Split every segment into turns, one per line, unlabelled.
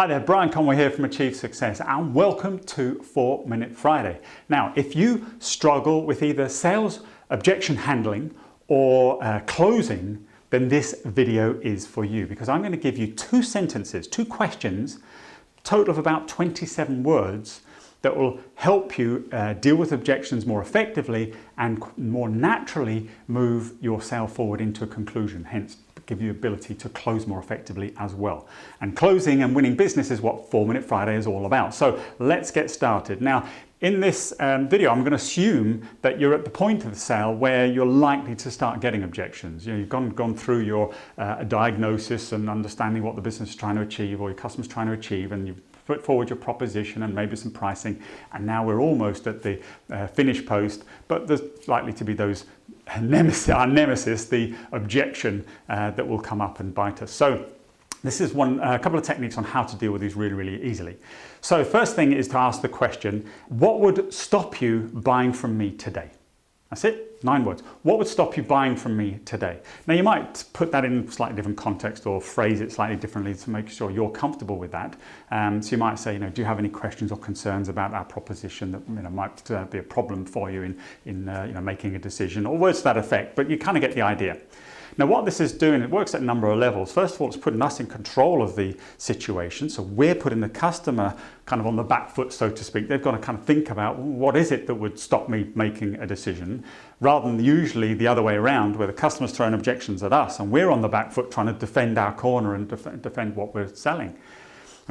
Hi there, Brian Conway here from Achieve Success and welcome to 4 Minute Friday. Now, if you struggle with either sales objection handling or closing, then this video is for you because I'm going to give you two sentences, two questions, total of about 27 words that will help you deal with objections more effectively and more naturally move your sale forward into a conclusion, hence give you ability to close more effectively as well. And closing and winning business is what 4 Minute Friday is all about. So let's get started. Now, in this video, I'm going to assume that you're at the point of the sale where you're likely to start getting objections. You know, you've gone through your diagnosis and understanding what the business is trying to achieve or your customer's trying to achieve, and you've put forward your proposition and maybe some pricing, and now we're almost at the finish post, but there's likely to be those our nemesis, the objection that will come up and bite us. So this is a couple of techniques on how to deal with these really easily. So first thing is to ask the question, what would stop you buying from me today? That's it, 9 words. What would stop you buying from me today? Now you might put that in slightly different context or phrase it slightly differently to make sure you're comfortable with that. So you might say, do you have any questions or concerns about our proposition that might be a problem for you in making a decision, or words to that effect, but you kind of get the idea. Now what this is doing, it works at a number of levels. First of all, it's putting us in control of the situation. So we're putting the customer kind of on the back foot, so to speak. They've got to kind of think about what is it that would stop me making a decision, rather than usually the other way around where the customer's throwing objections at us and we're on the back foot trying to defend our corner and defend what we're selling.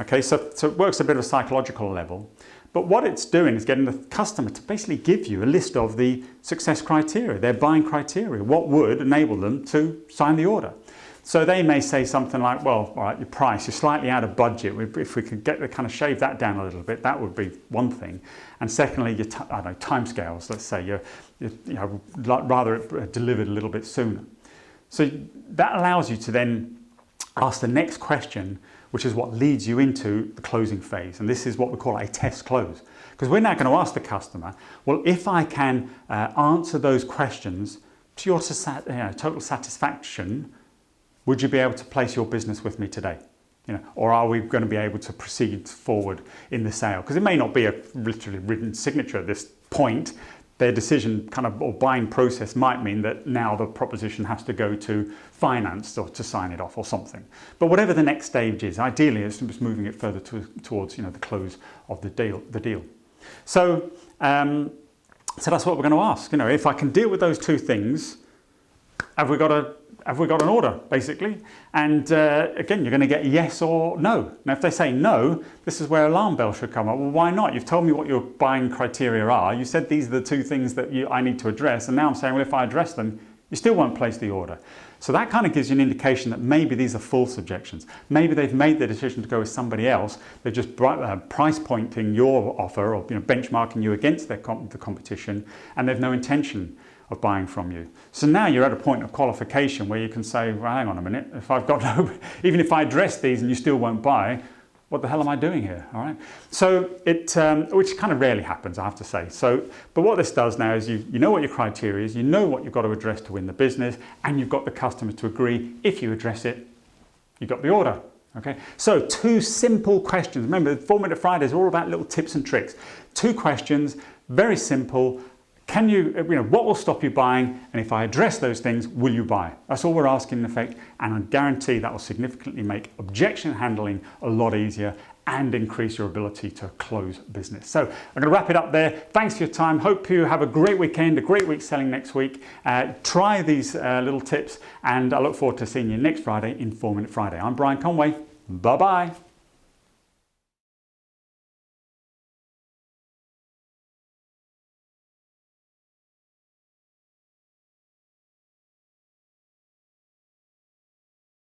Okay, so it works a bit of a psychological level. But what it's doing is getting the customer to basically give you a list of the success criteria, their buying criteria, what would enable them to sign the order. So they may say something like, well, all right, your price, you're slightly out of budget. If we could kind of shave that down a little bit, that would be one thing. And secondly, your timescales, let's say, you'd rather it delivered a little bit sooner. So that allows you to then ask the next question, which is what leads you into the closing phase. And this is what we call a test close. Because we're now going to ask the customer, well, if I can answer those questions to your total satisfaction, would you be able to place your business with me today? Or are we going to be able to proceed forward in the sale? Because it may not be a literally written signature at this point. Their decision or buying process might mean that now the proposition has to go to finance or to sign it off or something. But whatever the next stage is, ideally it's just moving it further towards the close of the deal. So that's what we're going to ask. If I can deal with those two things, have we got an order, basically? And again, you're going to get yes or no. Now, if they say no, this is where alarm bells should come up. Well, why not? You've told me what your buying criteria are. You said these are the two things that I need to address. And now I'm saying, well, if I address them, you still won't place the order. So that kind of gives you an indication that maybe these are false objections. Maybe they've made the decision to go with somebody else. They're just price pointing your offer or benchmarking you against the competition, and they've no intention of buying from you. So now you're at a point of qualification where you can say, well, hang on a minute, if I've got even if I address these and you still won't buy, what the hell am I doing here? All right. So which kind of rarely happens, I have to say. But what this does now is you know what your criteria is, you know what you've got to address to win the business, and you've got the customer to agree. If you address it, you've got the order. Okay. So 2 simple questions. Remember, 4 Minute Fridays are all about little tips and tricks. 2 questions, very simple. What will stop you buying? And if I address those things, will you buy? That's all we're asking in effect. And I guarantee that will significantly make objection handling a lot easier and increase your ability to close business. So I'm going to wrap it up there. Thanks for your time. Hope you have a great weekend, a great week selling next week. Try these little tips, and I look forward to seeing you next Friday in 4 Minute Friday. I'm Brian Conway. Bye-bye.